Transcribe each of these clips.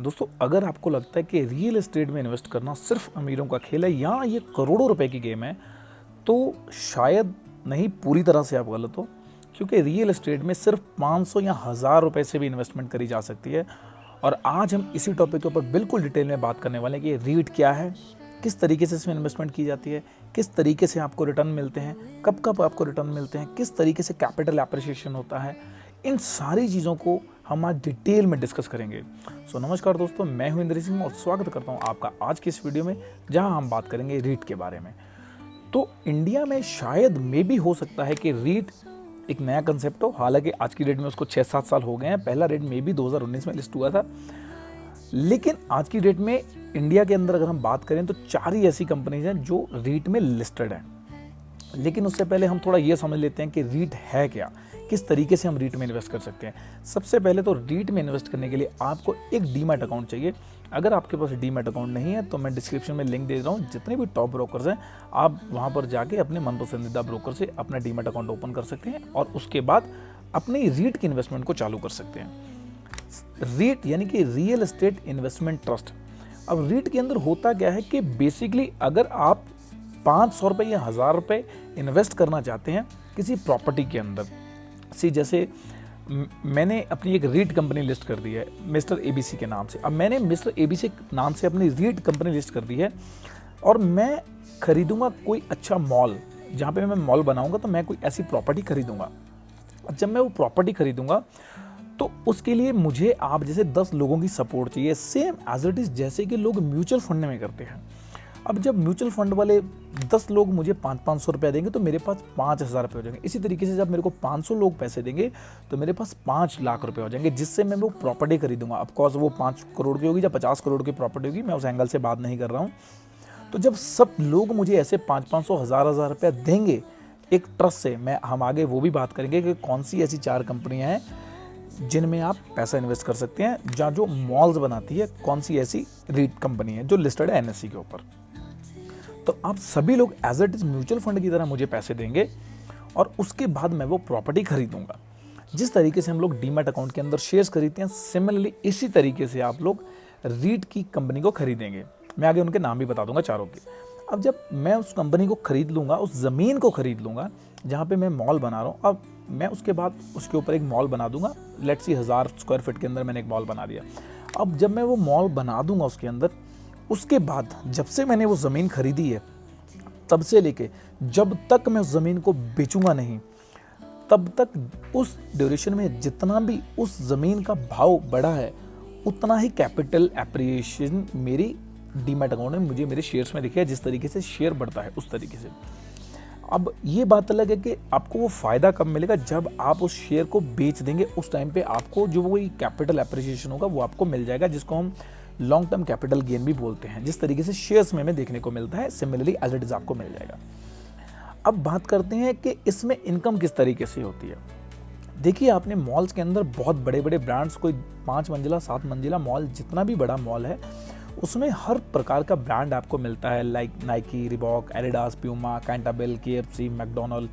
दोस्तों, अगर आपको लगता है कि रियल एस्टेट में इन्वेस्ट करना सिर्फ अमीरों का खेल है या ये करोड़ों रुपए की गेम है, तो शायद नहीं, पूरी तरह से आप गलत हो। क्योंकि रियल एस्टेट में सिर्फ 500 या 1000 रुपए से भी इन्वेस्टमेंट करी जा सकती है। और आज हम इसी टॉपिक के ऊपर बिल्कुल डिटेल में बात करने वाले हैं कि रीट क्या है, किस तरीके से इसमें इन्वेस्टमेंट की जाती है, किस तरीके से आपको रिटर्न मिलते हैं, कब कब आपको रिटर्न मिलते हैं, किस तरीके से कैपिटल एप्रिसिएशन होता है। इन सारी चीज़ों को हम आज डिटेल में डिस्कस करेंगे। नमस्कार दोस्तों, मैं हूं इंद्र सिंह और स्वागत करता हूं आपका आज की इस वीडियो में, जहां हम बात करेंगे रीट के बारे में। तो इंडिया में शायद मे भी हो सकता है कि रीट एक नया कंसेप्ट हो, हालांकि आज की डेट में उसको 6-7 साल हो गए हैं। पहला रेट मे भी 2019 में लिस्ट हुआ था, लेकिन आज की डेट में इंडिया के अंदर अगर हम बात करें तो 4 ही ऐसी कंपनीज हैं जो रीट में लिस्टेड है। लेकिन उससे पहले हम थोड़ा ये समझ लेते हैं कि रीट है क्या, किस तरीके से हम रीट में इन्वेस्ट कर सकते हैं। सबसे पहले तो रीट में इन्वेस्ट करने के लिए आपको एक डीमैट अकाउंट चाहिए। अगर आपके पास डीमैट अकाउंट नहीं है तो मैं डिस्क्रिप्शन में लिंक दे रहा हूँ, जितने भी टॉप ब्रोकर्स हैं आप वहाँ पर जाके अपने मन पसंदीदा ब्रोकर से अपना डीमैट अकाउंट ओपन कर सकते हैं और उसके बाद अपनी रीट की इन्वेस्टमेंट को चालू कर सकते हैं। रीट यानी कि रियल एस्टेट इन्वेस्टमेंट ट्रस्ट। अब रीट के अंदर होता क्या है कि बेसिकली अगर आप 500 रुपये या 1000 रुपये इन्वेस्ट करना चाहते हैं किसी प्रॉपर्टी के अंदर, जैसे मैंने अपनी एक रीट कंपनी लिस्ट कर दी है मिस्टर एबीसी के नाम से। अब मैंने मिस्टर एबीसी नाम से अपनी रीट कंपनी लिस्ट कर दी है और मैं खरीदूंगा कोई अच्छा मॉल, जहाँ पे मैं मॉल बनाऊंगा तो मैं कोई ऐसी प्रॉपर्टी खरीदूंगा। जब मैं वो प्रॉपर्टी खरीदूंगा तो उसके लिए मुझे आप जैसे 10 लोगों की सपोर्ट चाहिए, सेम एज इट इज़ जैसे कि लोग म्यूचुअल फंड में करते हैं। अब जब म्यूचुअल फंड वाले 10 लोग मुझे 500 रुपया देंगे तो मेरे पास 5000 रुपये हो जाएंगे। इसी तरीके से जब मेरे को 500 लोग पैसे देंगे तो मेरे पास 5 लाख रुपए हो जाएंगे, जिससे मैं वो प्रॉपर्टी खरीदूंगा। ऑफकोर्स वो 5 करोड़ की होगी या 50 करोड़ की प्रॉपर्टी होगी, मैं उस एंगल से बात नहीं कर रहा हूँ। तो जब सब लोग मुझे ऐसे 500 1000 रुपया देंगे एक ट्रस्ट से, हम आगे वो भी बात करेंगे कि कौन सी ऐसी 4 कंपनियाँ हैं जिनमें आप पैसा इन्वेस्ट कर सकते हैं, जहाँ जो मॉल्स बनाती है, कौन सी ऐसी रीट कंपनी है जो लिस्टेड है एनएससी के ऊपर। तो आप सभी लोग as it is mutual fund की तरह मुझे पैसे देंगे और उसके बाद मैं वो प्रॉपर्टी खरीदूंगा। जिस तरीके से हम लोग डीमैट अकाउंट के अंदर शेयर्स खरीदते हैं, सिमिलरली इसी तरीके से आप लोग रीट की कंपनी को खरीदेंगे। मैं आगे उनके नाम भी बता दूंगा चारों के। अब जब मैं उस कंपनी को खरीद लूँगा, उस ज़मीन को खरीद लूँगा जहाँ पे मैं मॉल बना रहा हूँ, अब मैं उसके बाद उसके ऊपर एक मॉल बना दूंगा। लेट्स सी 1000 स्क्वायर फीट के अंदर मैंने एक मॉल बना दिया। अब जब मैं वो मॉल बना दूंगा उसके अंदर, उसके बाद जब से मैंने वो ज़मीन खरीदी है तब से लेके जब तक मैं उस ज़मीन को बेचूंगा नहीं, तब तक उस ड्यूरेशन में जितना भी उस ज़मीन का भाव बढ़ा है उतना ही कैपिटल एप्रिसिएशन मेरी डीमैट अकाउंट में मुझे मेरे शेयर्स में दिखेगा। जिस तरीके से शेयर बढ़ता है उस तरीके से। अब ये बात अलग है कि आपको वो फ़ायदा कब मिलेगा, जब आप उस शेयर को बेच देंगे। उस टाइम पे आपको जो वही कैपिटल एप्रिसिएशन होगा वो आपको मिल जाएगा, जिसको हम लॉन्ग टर्म कैपिटल गेन भी बोलते हैं। जिस तरीके से शेयर्स में देखने को मिलता है, सिमिलरली एज इट इज आपको मिल जाएगा। अब बात करते हैं कि इसमें इनकम किस तरीके से होती है। देखिए, आपने मॉल्स के अंदर बहुत बड़े बड़े ब्रांड्स, कोई 5 मंजिला 7 मंजिला मॉल, जितना भी बड़ा मॉल है उसमें हर प्रकार का ब्रांड आपको मिलता है, like Nike, Reebok, Adidas, Puma, Cantabil, KFC, McDonald,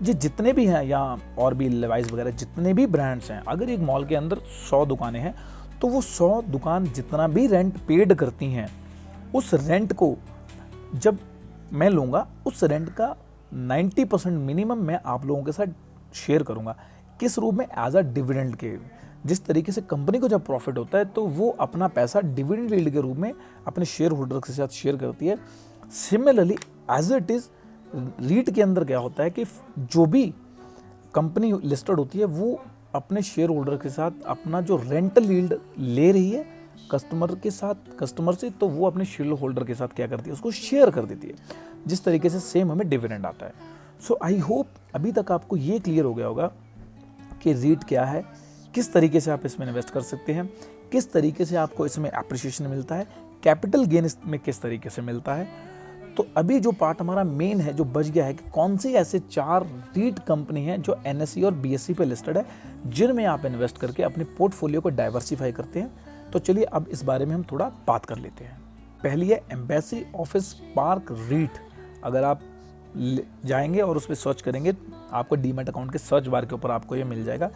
जितने भी हैं, या और भी लेवाइस वगैरह जितने भी ब्रांड्स हैं। अगर एक मॉल के अंदर 100 दुकानें हैं तो वो 100 दुकान जितना भी रेंट पेड करती हैं, उस रेंट को जब मैं लूँगा, उस रेंट का 90% मिनिमम मैं आप लोगों के साथ शेयर करूँगा। किस रूप में? एज अ डिविडेंड के। जिस तरीके से कंपनी को जब प्रॉफिट होता है तो वो अपना पैसा डिविडेंड यील्ड के रूप में अपने शेयर होल्डर के साथ शेयर करती है। Similarly as it is REIT के अंदर क्या होता है कि जो भी कंपनी लिस्टेड होती है वो अपने शेयर होल्डर के साथ अपना जो रेंटल यील्ड ले रही है कस्टमर से, तो वो अपने शेयर होल्डर के साथ क्या करती है, उसको शेयर कर देती है। जिस तरीके से सेम हमें डिविडेंड आता है। सो आई होप अभी तक आपको ये क्लियर हो गया होगा कि रीट क्या है, किस तरीके से आप इसमें इन्वेस्ट कर सकते हैं, किस तरीके से आपको इसमें एप्रिसिएशन मिलता है, कैपिटल गेन इसमें किस तरीके से मिलता है। तो अभी जो पार्ट हमारा मेन है, जो बच गया है कि कौन से ऐसे 4 रीट कंपनी हैं जो एनएससी और बीएससी पे लिस्टेड है, जिनमें आप इन्वेस्ट करके अपने पोर्टफोलियो को डाइवर्सिफाई करते हैं। तो चलिए अब इस बारे में हम थोड़ा बात कर लेते हैं। पहली है एम्बेसी ऑफिस पार्क रीट। अगर आप जाएंगे और उस पर सर्च करेंगे, आपको डीमैट अकाउंट के सर्च बार के ऊपर आपको ये मिल जाएगा।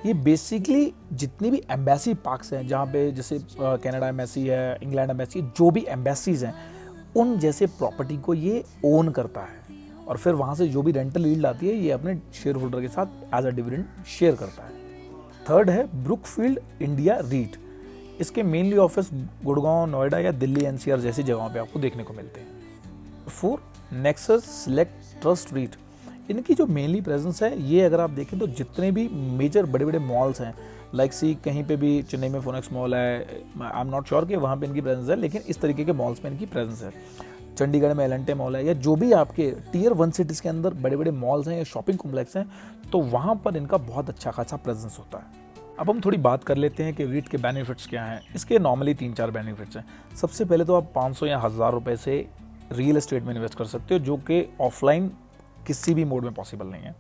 ये बेसिकली जितनी भी एम्बेसी पार्क्स हैं, जहाँ पे जैसे कनाडा एम्बेसी है, इंग्लैंड एम्बेसी, जो भी एम्बेसीज हैं उन जैसे प्रॉपर्टी को ये ओन करता है और फिर वहाँ से जो भी रेंटल यील्ड आती है ये अपने शेयर होल्डर के साथ एज अ डिविडेंड शेयर करता है। थर्ड है ब्रुकफील्ड इंडिया रीट। इसके मेनली ऑफिस गुड़गांव, नोएडा या दिल्ली एनसीआर जैसी जगहों पे आपको देखने को मिलते हैं। 4 नेक्सस सिलेक्ट ट्रस्ट रीट। इनकी जो मेनली प्रेजेंस है, ये अगर आप देखें तो जितने भी मेजर बड़े बड़े मॉल्स हैं, लाइक सी कहीं पे भी चेन्नई में फोनेक्स मॉल है, आई एम नॉट श्योर कि वहाँ पे इनकी प्रेजेंस है, लेकिन इस तरीके के मॉल्स में इनकी प्रेजेंस है। चंडीगढ़ में एल&टे मॉल है, या जो भी आपके टियर 1 सिटीज़ के अंदर बड़े बड़े मॉल्स हैं या शॉपिंग कॉम्प्लेक्स हैं, तो वहाँ पर इनका बहुत अच्छा खासा प्रेजेंस होता है। अब हम थोड़ी बात कर लेते हैं कि रीट के बेनिफिट्स क्या हैं। इसके नॉर्मली 3-4 बेनिफिट्स हैं। सबसे पहले तो आप 500 या 1000 रुपये से रियल एस्टेट में इन्वेस्ट कर सकते हो, जो कि ऑफलाइन किसी भी मोड में पॉसिबल नहीं है।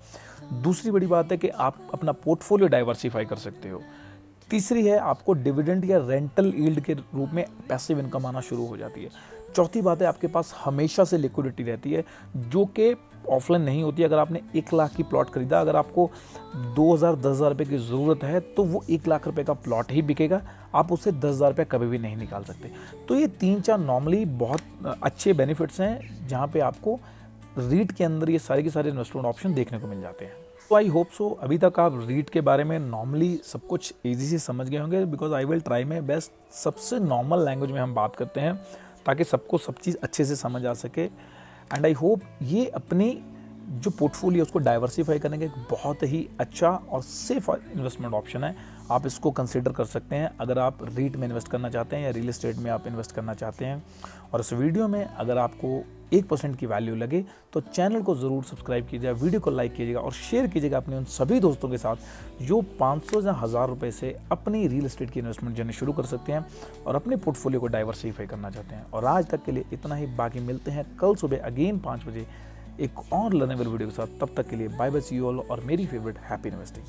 दूसरी बड़ी बात है कि आप अपना पोर्टफोलियो डाइवर्सिफाई कर सकते हो। तीसरी है आपको डिविडेंड या रेंटल यील्ड के रूप में पैसिव इनकम आना शुरू हो जाती है। चौथी बात है आपके पास हमेशा से लिक्विडिटी रहती है, जो कि ऑफलाइन नहीं होती। अगर आपने 1 लाख की प्लॉट खरीदा, अगर आपको 2000-10,000 रुपये की ज़रूरत है तो वो 1 लाख रुपए का प्लॉट ही बिकेगा, आप उससे 10,000 रुपये कभी भी नहीं निकाल सकते। तो ये 3-4 नॉर्मली बहुत अच्छे बेनिफिट्स हैं, जहाँ पे आपको रीट के अंदर ये सारे के सारे इन्वेस्टमेंट ऑप्शन देखने को मिल जाते हैं। तो आई होप सो अभी तक आप रीट के बारे में नॉर्मली सब कुछ ईजी से समझ गए होंगे, because I will try my best सबसे नॉर्मल लैंग्वेज में हम बात करते हैं, ताकि सबको सब चीज़ अच्छे से समझ आ सके। एंड आई होप ये अपनी जो पोर्टफोलियो उसको डाइवर्सिफाई करने का एक बहुत ही अच्छा और सेफ इन्वेस्टमेंट ऑप्शन है। आप इसको कंसिडर कर सकते हैं अगर आप रीट में इन्वेस्ट करना चाहते हैं या रियल एस्टेट में आप इन्वेस्ट करना चाहते हैं। और इस वीडियो में अगर आपको 1% की वैल्यू लगे तो चैनल को ज़रूर सब्सक्राइब कीजिएगा, वीडियो को लाइक कीजिएगा और शेयर कीजिएगा अपने उन सभी दोस्तों के साथ जो 500 या 1000 रुपये से अपनी रियल एस्टेट की इन्वेस्टमेंट जर्नी शुरू कर सकते हैं और अपने पोर्टफोलियो को डाइवर्सिफाई करना चाहते हैं। और आज तक के लिए इतना ही, बाकी मिलते हैं कल सुबह अगेन 5 बजे एक और लर्नेबल वीडियो के साथ। तब तक के लिए bye bye, see you all, और मेरी फेवरेट हैप्पी इन्वेस्टिंग।